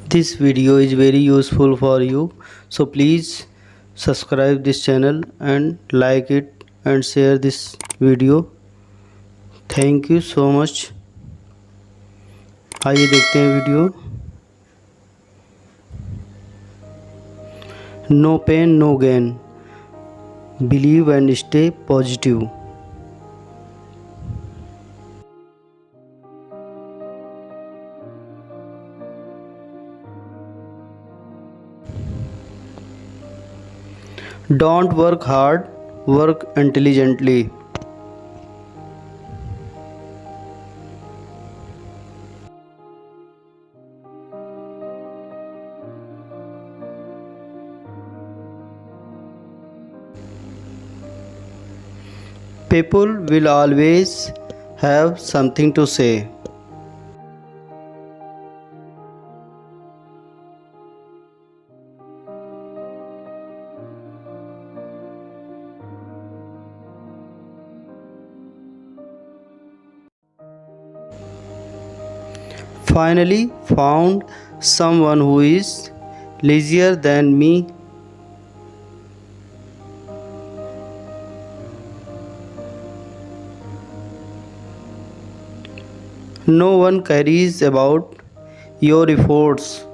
This video is very useful for you, so please subscribe this channel and like it and share this video. Thank you so much. आइए देखते हैं video. No pain, no gain. Believe and stay positive. Don't work hard, work intelligently. People will always have something to say. Finally found someone who is lazier than me. No one cares about your efforts,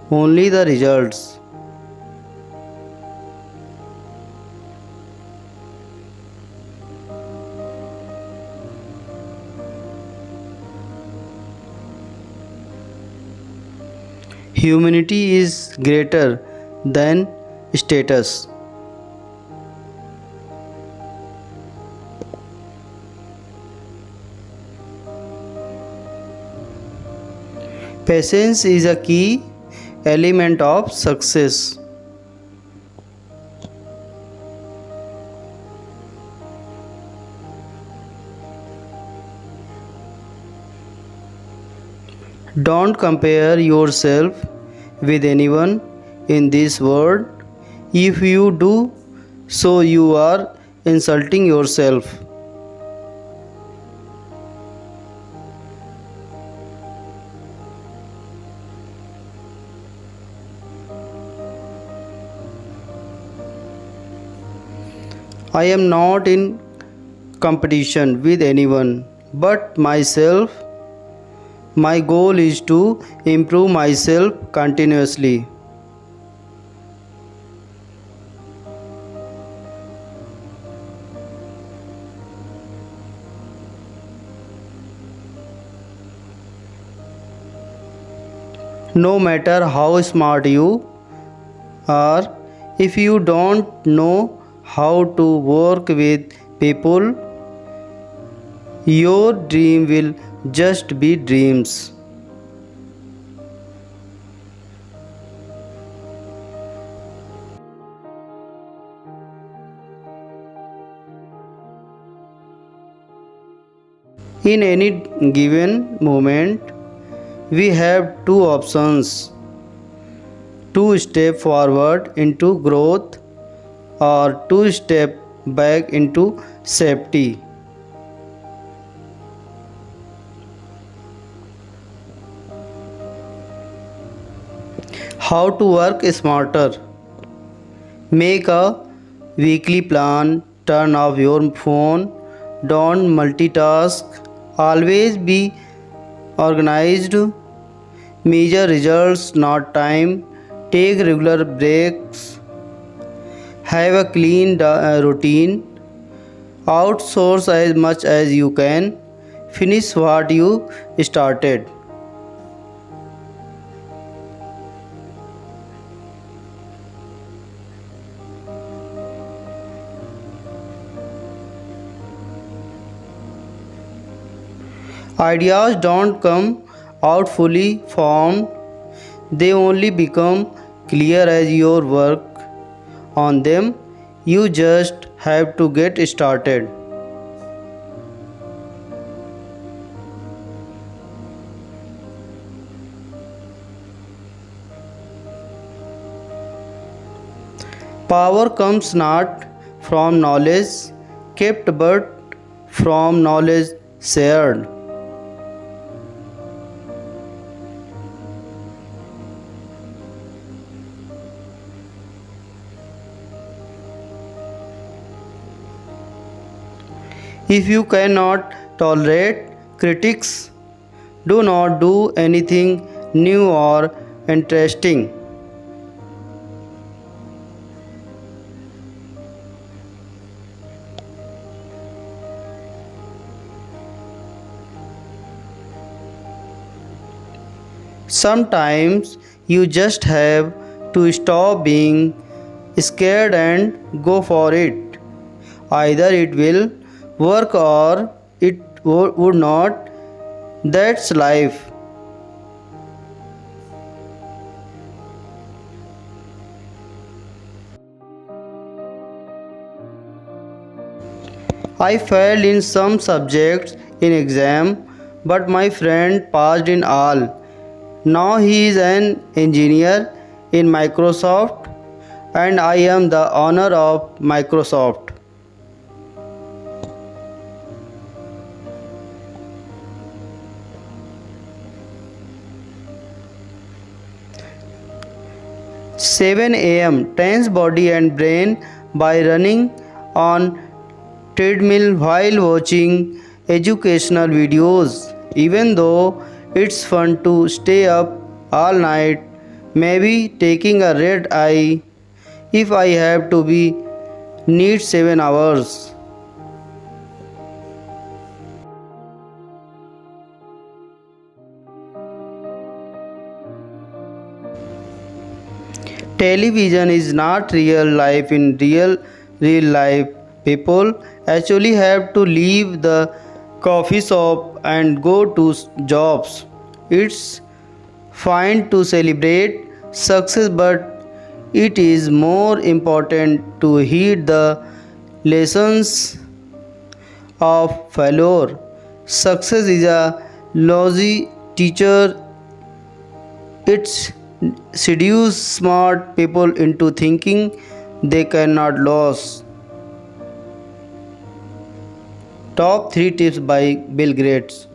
only the results. Humanity is greater than status. Patience is a key element of success. Don't compare yourself with anyone in this world. If you do so, you are insulting yourself. I am not in competition with anyone but myself. My goal is to improve myself continuously. No matter how smart you are, if you don't know how to work with people, your dream will just be dreams. In any given moment, we have two options: to step forward into growth or to step back into safety. How to work smarter. Make a weekly plan, turn off your phone, don't multitask, always be organized, measure results, not time, take regular breaks, have a clean routine, outsource as much as you can, finish what you started. Ideas don't come out fully formed, they only become clear as you work on them. You just have to get started. Power comes not from knowledge kept but from knowledge shared. If you cannot tolerate critics, do not do anything new or interesting. Sometimes you just have to stop being scared and go for it. Either it will work or it would not. That's life. I failed in some subjects in exam, but my friend passed in all. Now he is an engineer in Microsoft and I am the owner of Microsoft. 7 a.m. Trains body and brain by running on treadmill while watching educational videos. Even though it's fun to stay up all night, maybe taking a red eye if I have to be need 7 hours. Television is not real life in real life. People actually have to leave the coffee shop and go to jobs. It's fine to celebrate success, but it is more important to heed the lessons of failure. Success is a lousy teacher. It seduces smart people into thinking they cannot lose. Top 3 tips by Bill Gates.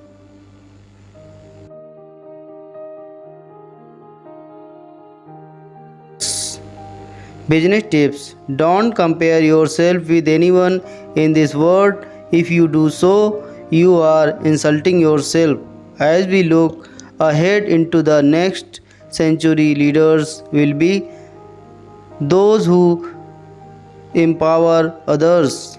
Business tips. Don't compare yourself with anyone in this world. If you do so, you are insulting yourself. As we look ahead into the next century, leaders will be those who empower others.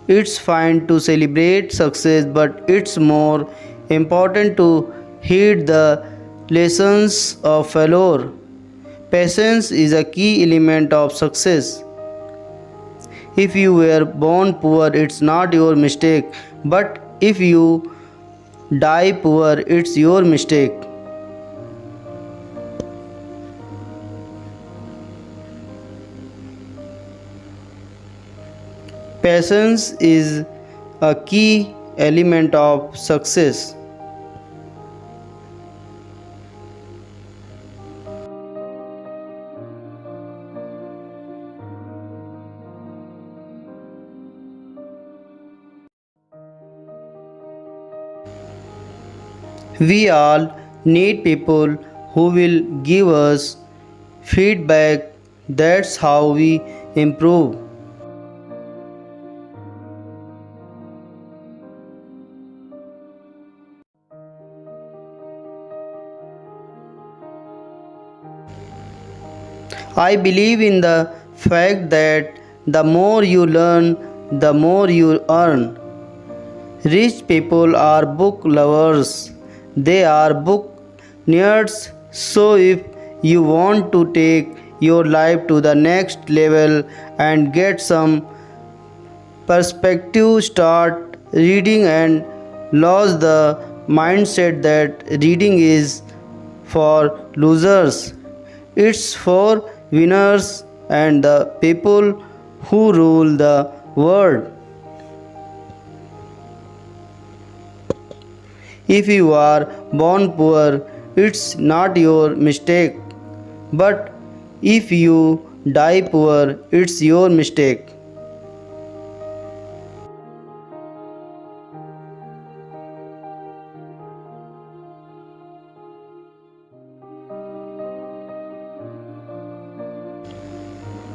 It's fine to celebrate success, but it's more important to heed the lessons of failure. Patience is a key element of success. If you were born poor, it's not your mistake, but if you die poor, it's your mistake. Patience is a key element of success. We all need people who will give us feedback. That's how we improve. I believe in the fact that the more you learn, the more you earn. Rich people are book lovers, they are book nerds. So, if you want to take your life to the next level and get some perspective, start reading and lose the mindset that reading is for losers. It's for winners and the people who rule the world. If you are born poor, it's not your mistake. But if you die poor, it's your mistake.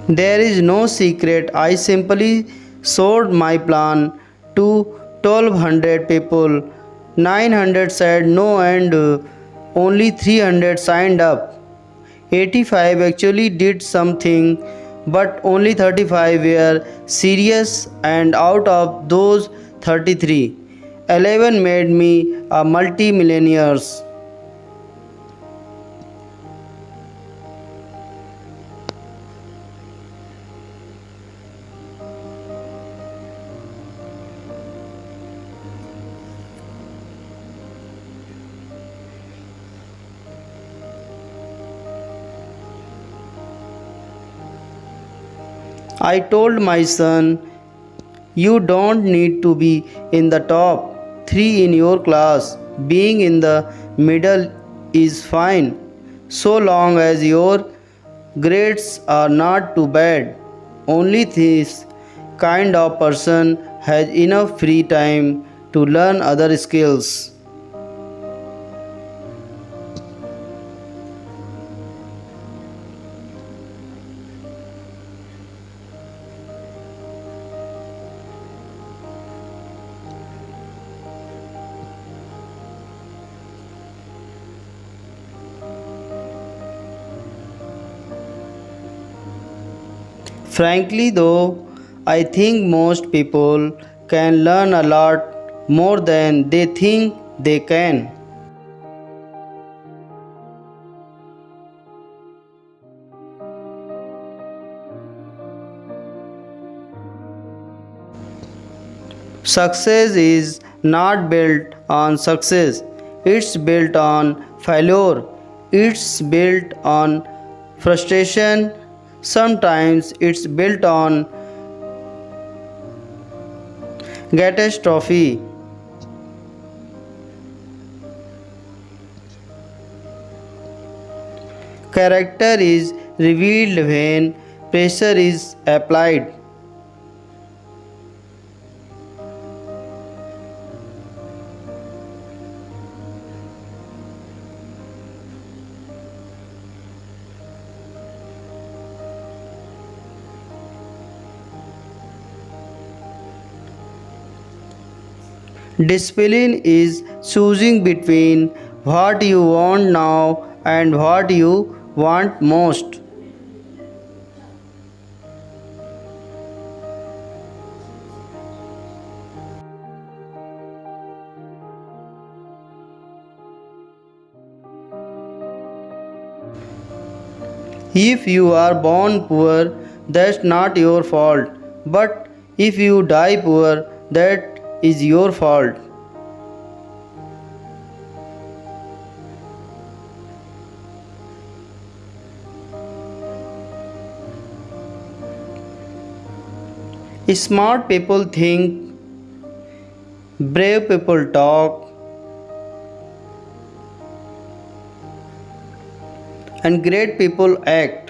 There is no secret. I simply showed my plan to 1,200 people, 900 said no, and only 300 signed up. 85 actually did something, but only 35 were serious, and out of those 33, 11 made me a multi-millionaires. I told my son, you don't need to be in the top 3 in your class. Being in the middle is fine, so long as your grades are not too bad. Only this kind of person has enough free time to learn other skills. Frankly, though, I think most people can learn a lot more than they think they can. Success is not built on success, it's built on failure, it's built on frustration, sometimes it's built on catastrophe. Character is revealed when pressure is applied. Discipline is choosing between what you want now and what you want most. If you are born poor, that's not your fault. But if you die poor, that is your fault. Smart people think, brave people talk, and great people act.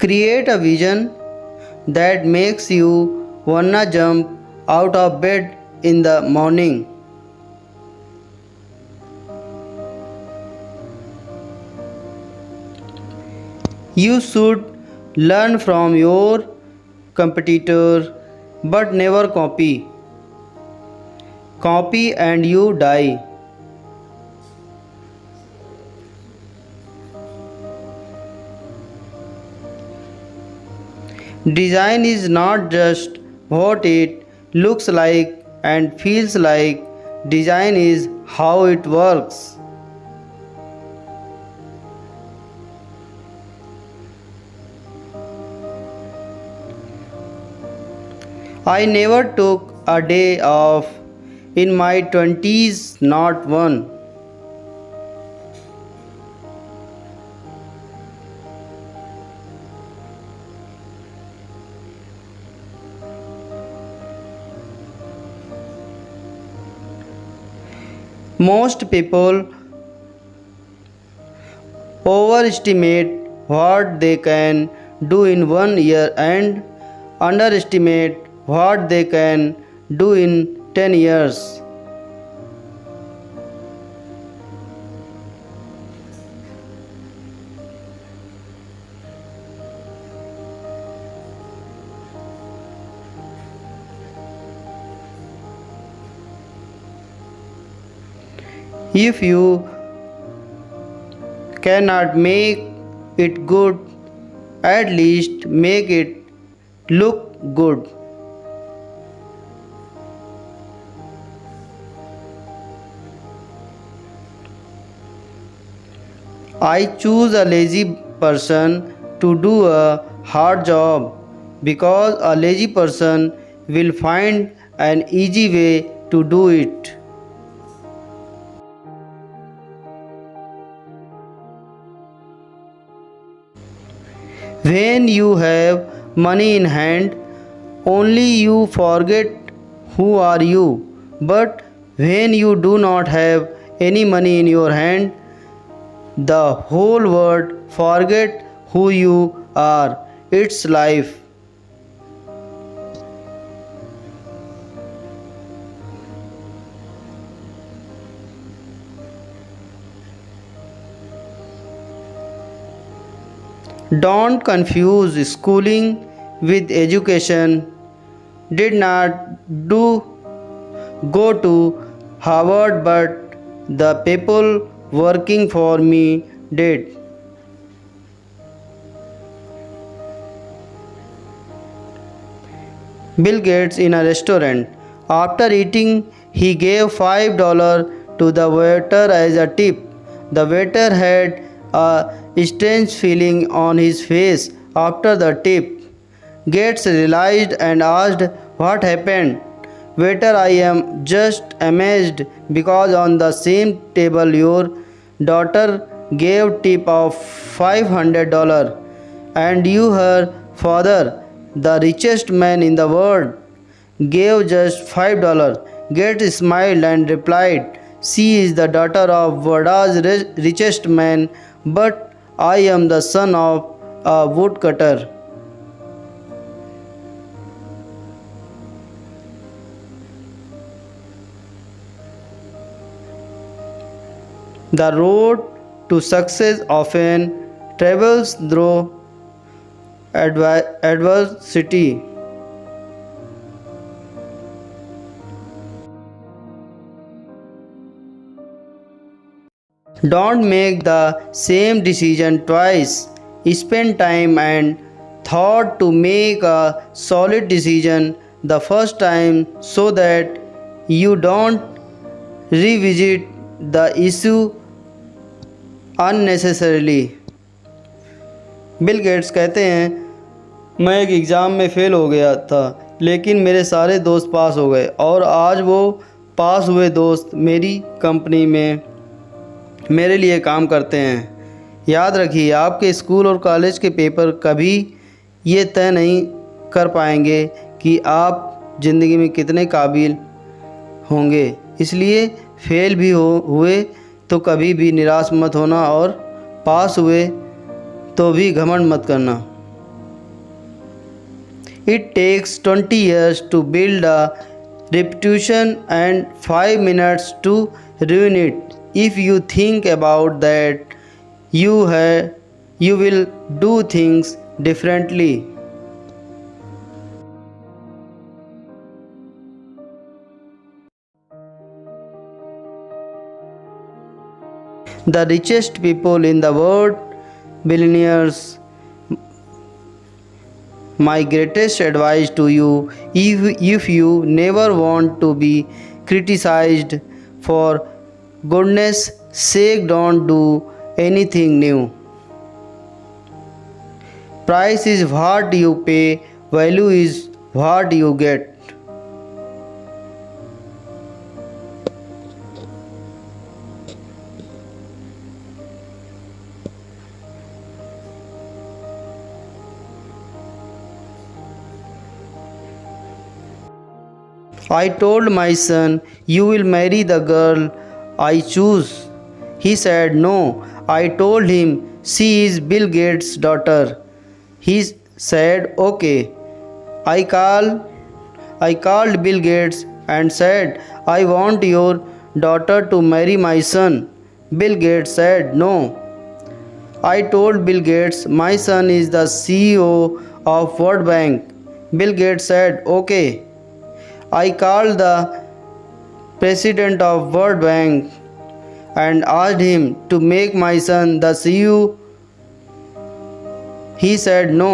Create a vision that makes you wanna jump out of bed in the morning. You should learn from your competitor but never copy. Copy and you die. Design is not just what it looks like and feels like, design is how it works. I never took a day off in my 20s, not one. Most people overestimate what they can do in 1 year and underestimate what they can do in 10 years. If you cannot make it good, at least make it look good. I choose a lazy person to do a hard job because a lazy person will find an easy way to do it. When you have money in hand, only you forget who are you. But when you do not have any money in your hand, the whole world forget who you are. It's life. Don't confuse schooling with education. Did not do go to Harvard, but the people working for me did. Bill Gates in a restaurant. After eating, he gave $5 to the waiter as a tip. The waiter had a strange feeling on his face after the tip. Gates realized and asked, "What happened?" "Waiter, I am just amazed because on the same table your daughter gave tip of $500 and you, her father, the richest man in the world, gave just $5. Gates smiled and replied, "She is the daughter of Wada's richest man, but I am the son of a woodcutter." The road to success often travels through adversity. Don't make the same decision twice. Spend time and thought to make a solid decision the first time so that you don't revisit the issue unnecessarily. Bill Gates कहते हैं, मैं एक exam में fail हो गया था लेकिन मेरे सारे दोस्त पास हो गए और आज वो पास हुए दोस्त मेरी कंपनी में मेरे लिए काम करते हैं। याद रखिए, आपके स्कूल और कॉलेज के पेपर कभी ये तय नहीं कर पाएंगे कि आप ज़िंदगी में कितने काबिल होंगे। इसलिए फेल भी हुए तो कभी भी निराश मत होना और पास हुए तो भी घमंड मत करना। It takes 20 years to build a reputation and 5 minutes to ruin it. If you think about that, you will do things differently. The richest people in the world, billionaires. My greatest advice to you, if you never want to be criticized, for goodness sake don't do anything new. Price is what you pay, value is what you get. I told my son, "You will marry the girl I choose." He said no. I told him, "She is Bill Gates' daughter." He said okay. I called Bill Gates and said, "I want your daughter to marry my son." Bill Gates said no. I told Bill Gates, "My son is the CEO of World Bank." Bill Gates said okay. I called the president of World Bank and asked him to make my son the CEO, he said no.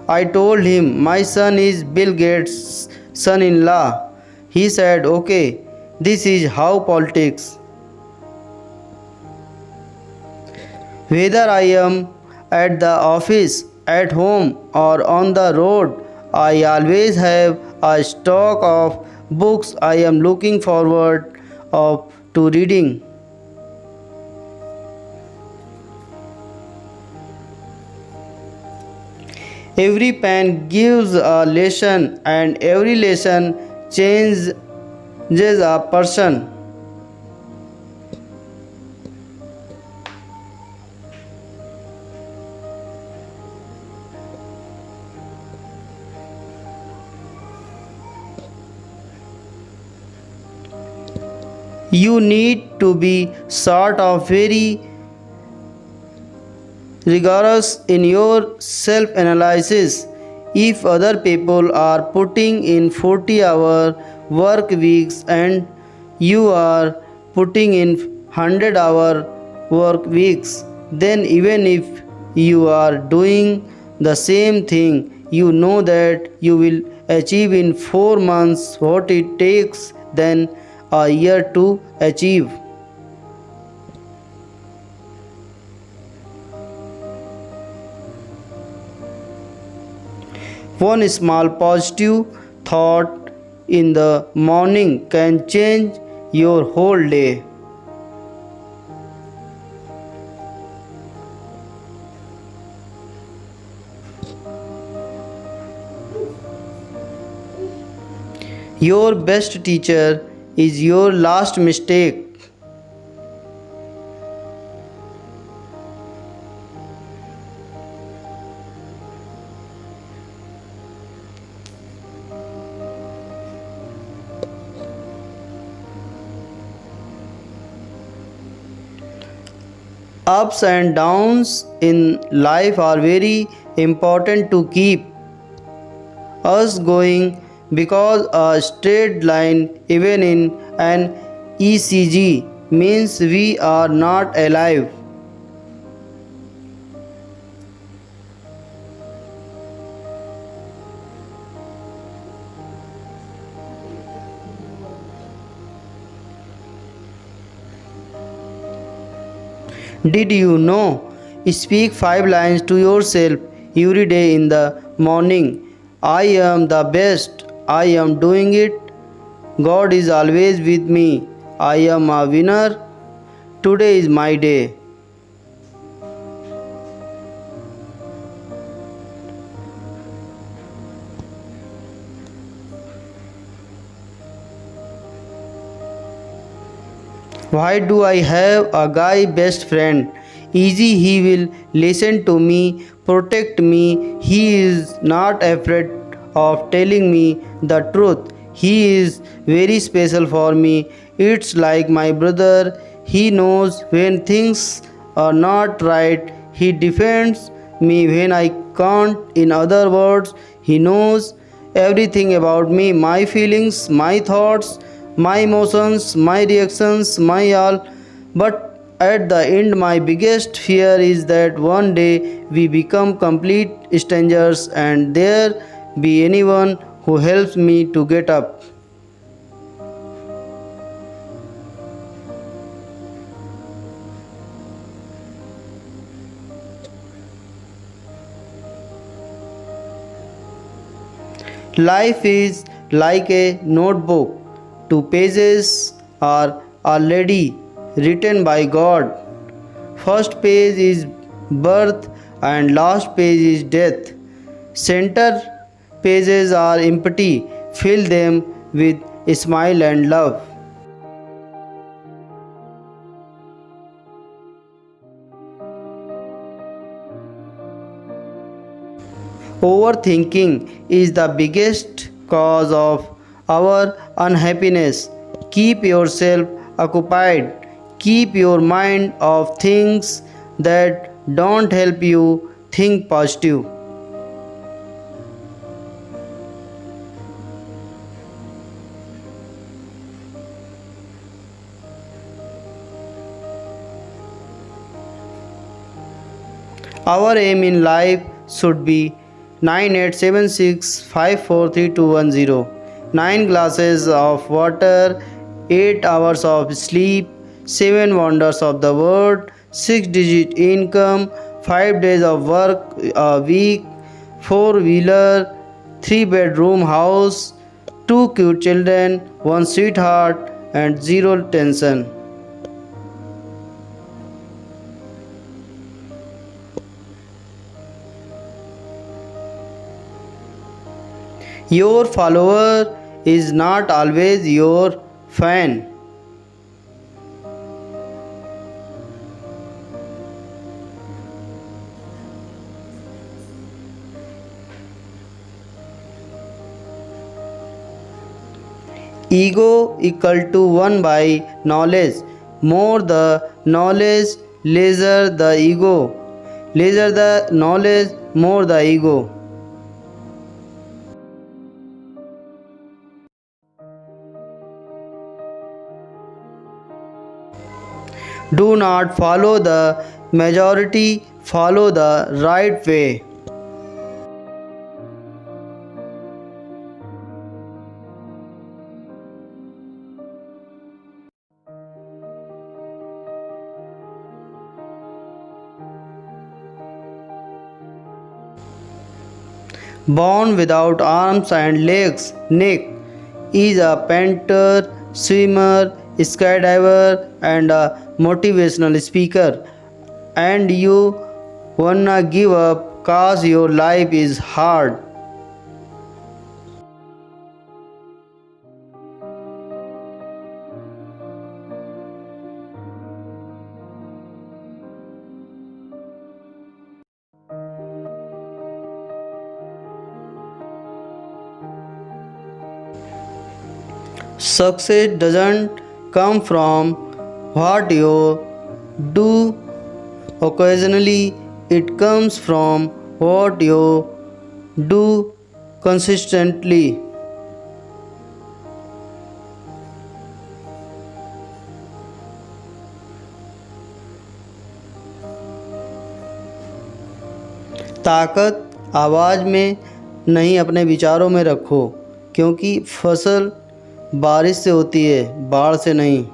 I told him my son is Bill Gates' son in law. He said, okay, this is how politics. Whether I am at the office, at home, or on the road, I always have a stock of books I am looking forward of to reading. Every pen gives a lesson, and every lesson changes a person. You need to be sort of very rigorous in your self analysis. If other people are putting in 40-hour work weeks and you are putting in 100-hour work weeks, then even if you are doing the same thing, you know that you will achieve in 4 months what it takes then a year to achieve. One small positive thought in the morning can change your whole day. Your best teacher is your last mistake. Ups and downs in life are very important to keep us going because a straight line, even in an ECG, means we are not alive. Did you know? Speak 5 lines to yourself every day in the morning. I am the best. I am doing it. God is always with me. I am a winner. Today is my day. Why do I have a guy best friend? Easy, he will listen to me, protect me. He is not afraid of telling me the truth. He is very special for me. It's like my brother. He knows when things are not right. He defends me when I can't. In other words, he knows everything about me, my feelings, my thoughts, my emotions, my reactions, my all. But at the end, my biggest fear is that one day we become complete strangers and there be anyone who helps me to get up. Life is like a notebook. 2 pages are already written by God. First page is birth and last page is death. Center pages are empty. Fill them with a smile and love. Overthinking is the biggest cause of our unhappiness. Keep yourself occupied. Keep your mind off things that don't help you think positive. Our aim in life should be 9876543210. 9 glasses of water, 8 hours of sleep, 7 wonders of the world, 6 digit income, 5 days of work a week, 4 wheeler, 3 bedroom house, 2 cute children, 1 sweetheart, and 0 tension. Your follower is not always your fan. Ego equal to 1 by knowledge. More the knowledge, lesser the ego. Lesser the knowledge, more the ego. Do not follow the majority, follow the right way. Born without arms and legs, Nick is a painter, swimmer, skydiver, and a motivational speaker. And you wanna give up cause your life is hard. Success doesn't come from what you do occasionally, it comes from what you do consistently. ताकत आवाज़ में नहीं अपने विचारों में रखो, क्योंकि फसल बारिश से होती है, बाढ़ से नहीं।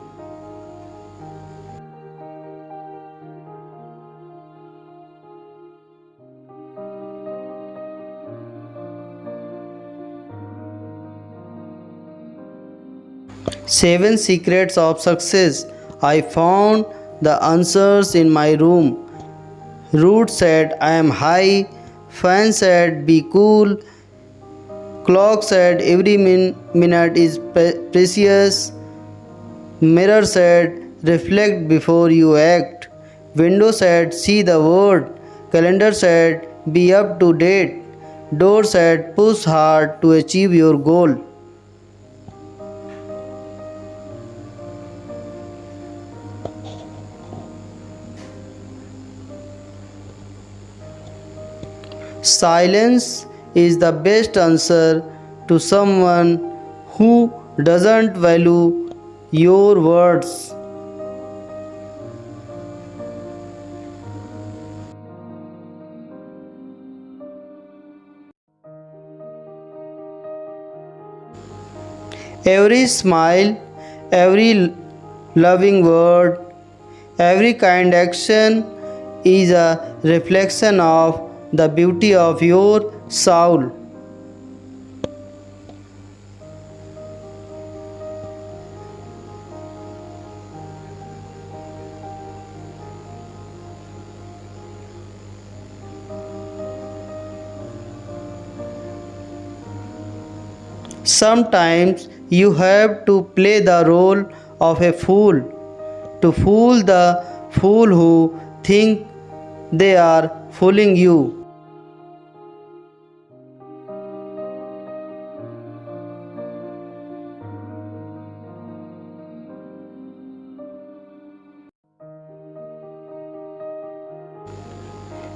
Seven secrets of success. I found the answers in my room. Root said, I am high. Fan said, be cool. Clock said, every minute is precious. Mirror said, reflect before you act. Window said, see the world. Calendar said, be up to date. Door said, push hard to achieve your goal. Silence is the best answer to someone who doesn't value your words. Every smile, every loving word, every kind action is a reflection of the beauty of your soul. Sometimes you have to play the role of a fool to fool the fool who think they are fooling you.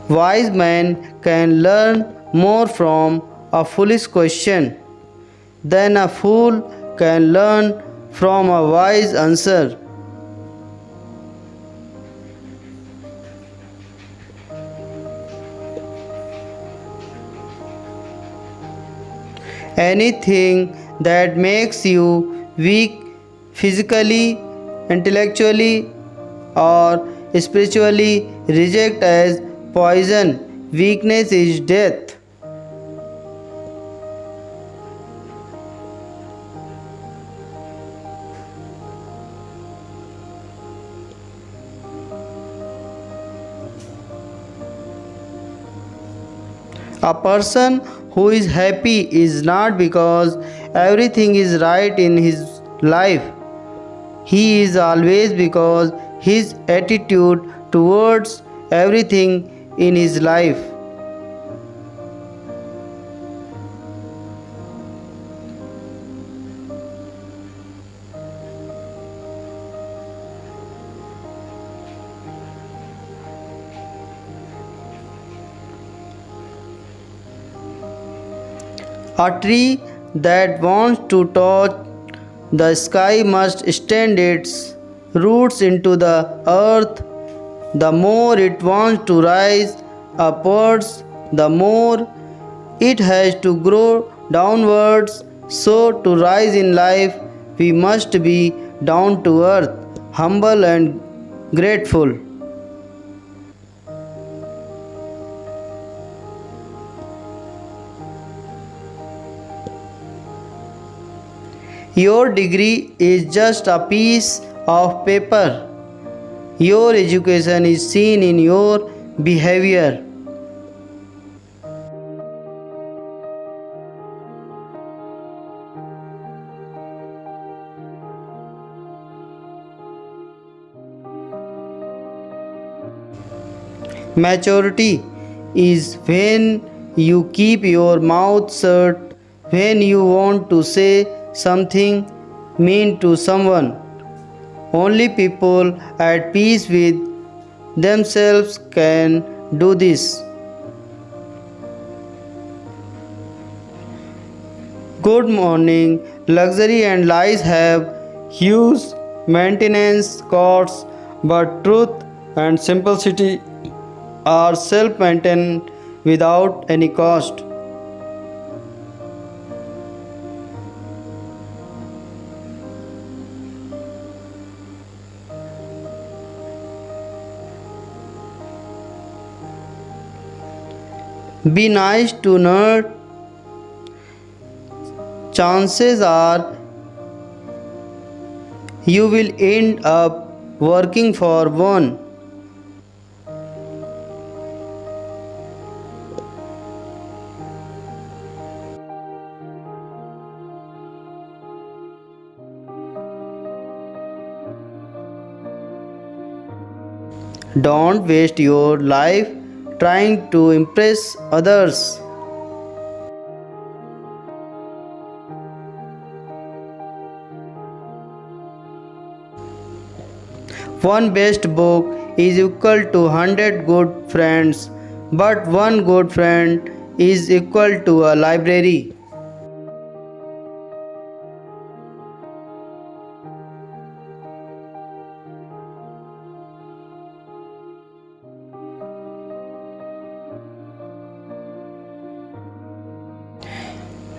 Wise man can learn more from a foolish question than a fool can learn from a wise answer. Anything that makes you weak physically, intellectually, or spiritually, reject as poison. Weakness is death. A person who is happy is not because everything is right in his life. He is always because his attitude towards everything in his life. A tree that wants to touch the sky must extend its roots into the earth. The more it wants to rise upwards, the more it has to grow downwards. So, to rise in life, we must be down to earth, humble and grateful. Your degree is just a piece of paper. Your education is seen in your behavior. Maturity is when you keep your mouth shut when you want to say something mean to someone. Only people at peace with themselves can do this. Good morning. Luxury and lies have huge maintenance costs, but truth and simplicity are self maintained without any cost. Be nice to nerd. Chances are you will end up working for one. Don't waste your life trying to impress others. One best book is equal to 100 good friends, but one good friend is equal to a library.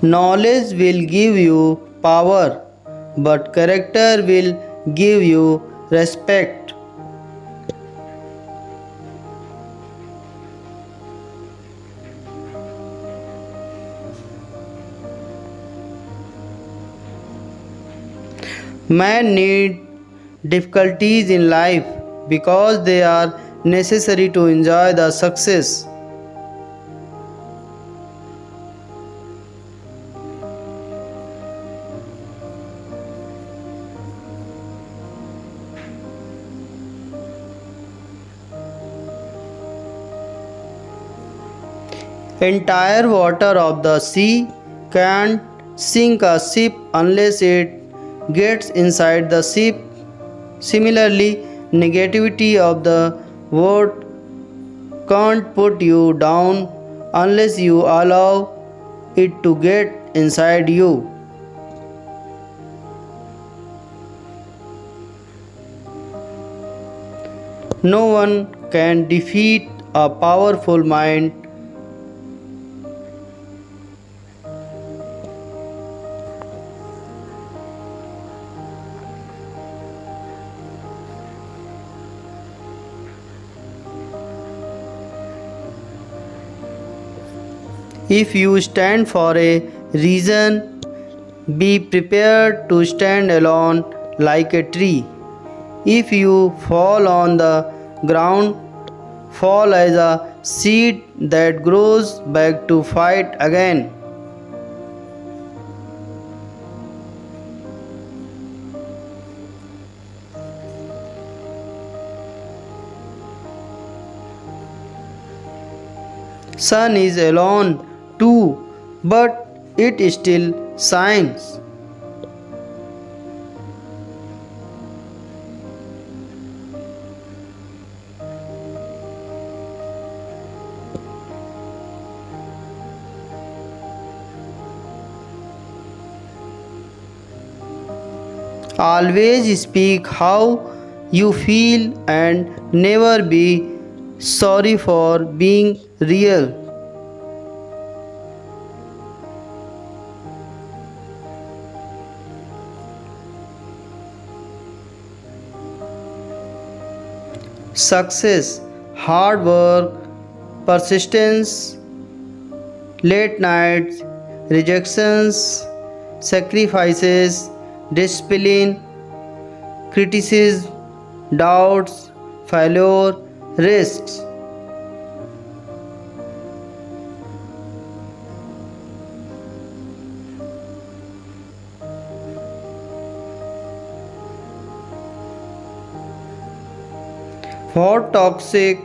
Knowledge will give you power, but character will give you respect. Man need difficulties in life because they are necessary to enjoy the success. Entire water of the sea can't sink a ship unless it gets inside the ship. Similarly, negativity of the world can't put you down unless you allow it to get inside you. No one can defeat a powerful mind. If you stand for a reason, be prepared to stand alone like a tree. If you fall on the ground, fall as a seed that grows back to fight again. Sun is alone too, but it still shines. Always speak how you feel and never be sorry for being real. Success, hard work, persistence, late nights, rejections, sacrifices, discipline, criticism, doubts, failure, risks. What toxic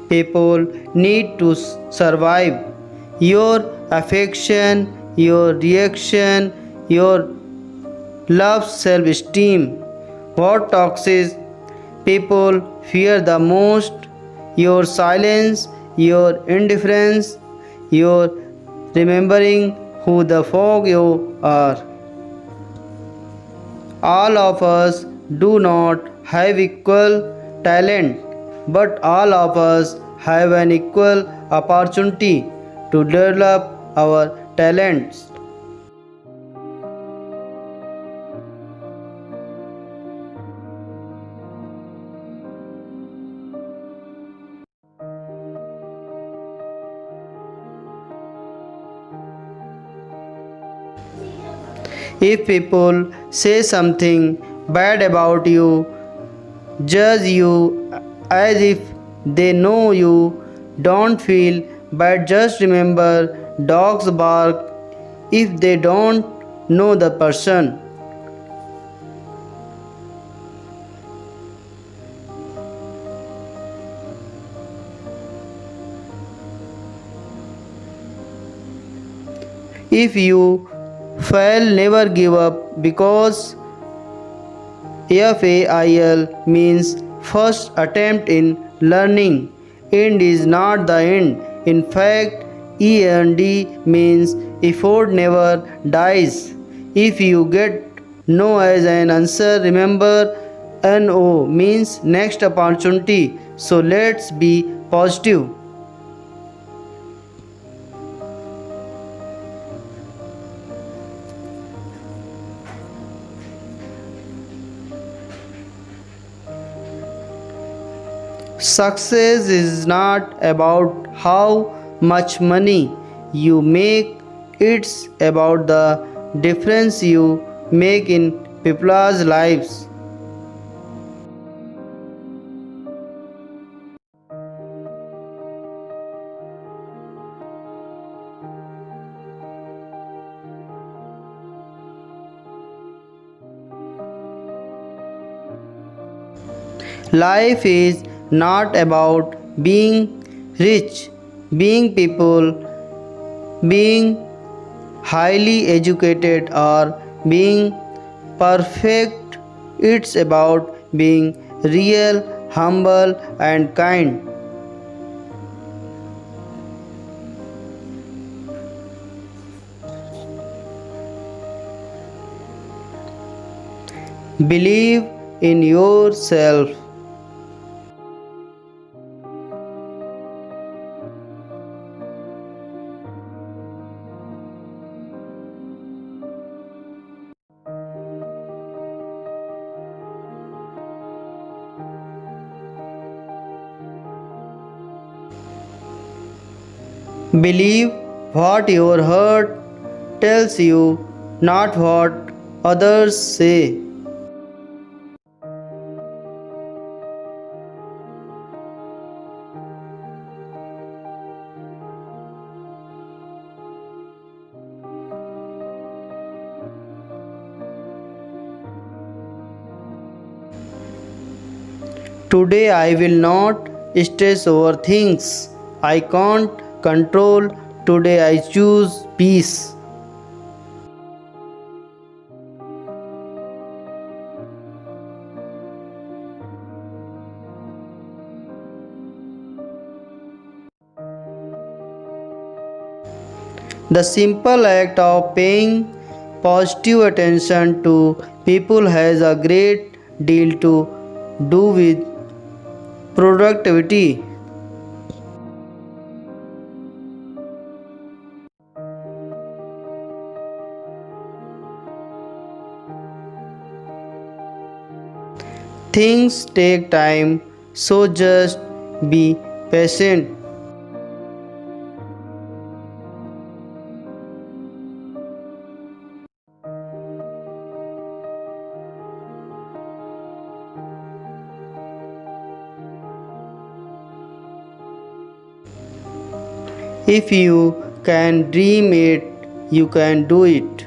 people need to survive? Your affection, your reaction, your love, self esteem. What toxic people fear the most? Your silence, your indifference, your remembering who the fuck you are. All of us do not have equal talent, but all of us have an equal opportunity to develop our talents. If people say something bad about you, judge you as if they know you, don't feel bad, just remember dogs bark if they don't know the person. If you fail, never give up, because FAIL means first attempt in learning. End is not the end. In fact, END means effort never dies. If you get no as an answer, remember NO means next opportunity. So let's be positive. Success is not about how much money you make, it's about the difference you make in people's lives. Life is not about being rich, being people, being highly educated, or being perfect. It's about being real, humble, and kind. Believe in yourself. Believe what your heart tells you, not what others say. Today I will not stress over things I can't control. Today I choose peace. The simple act of paying positive attention to people has a great deal to do with productivity. Things take time, so just be patient. If you can dream it, you can do it.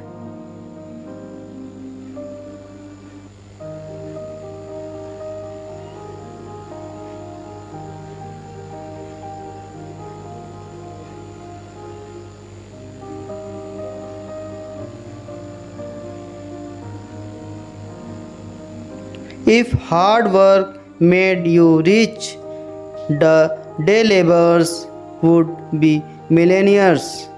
If hard work made you rich, the day laborers would be millionaires.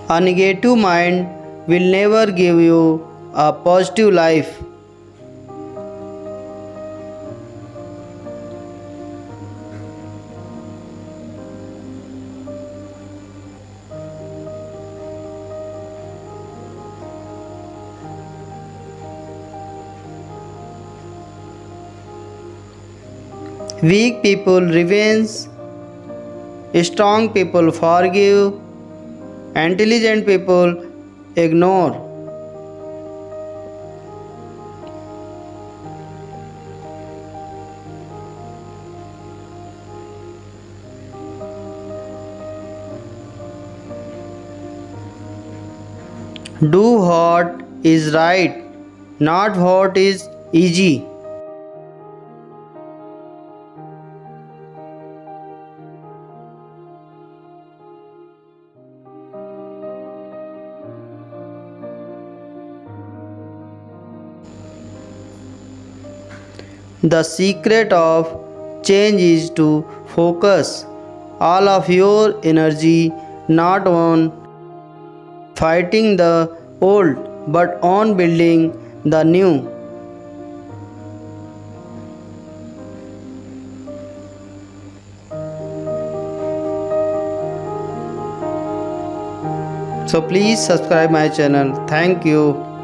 A negative mind will never give you a positive life. Weak people revenge, strong people forgive, intelligent people ignore. Do what is right, not what is easy. The secret of change is to focus all of your energy not on fighting the old but on building the new. So please subscribe my channel. Thank you.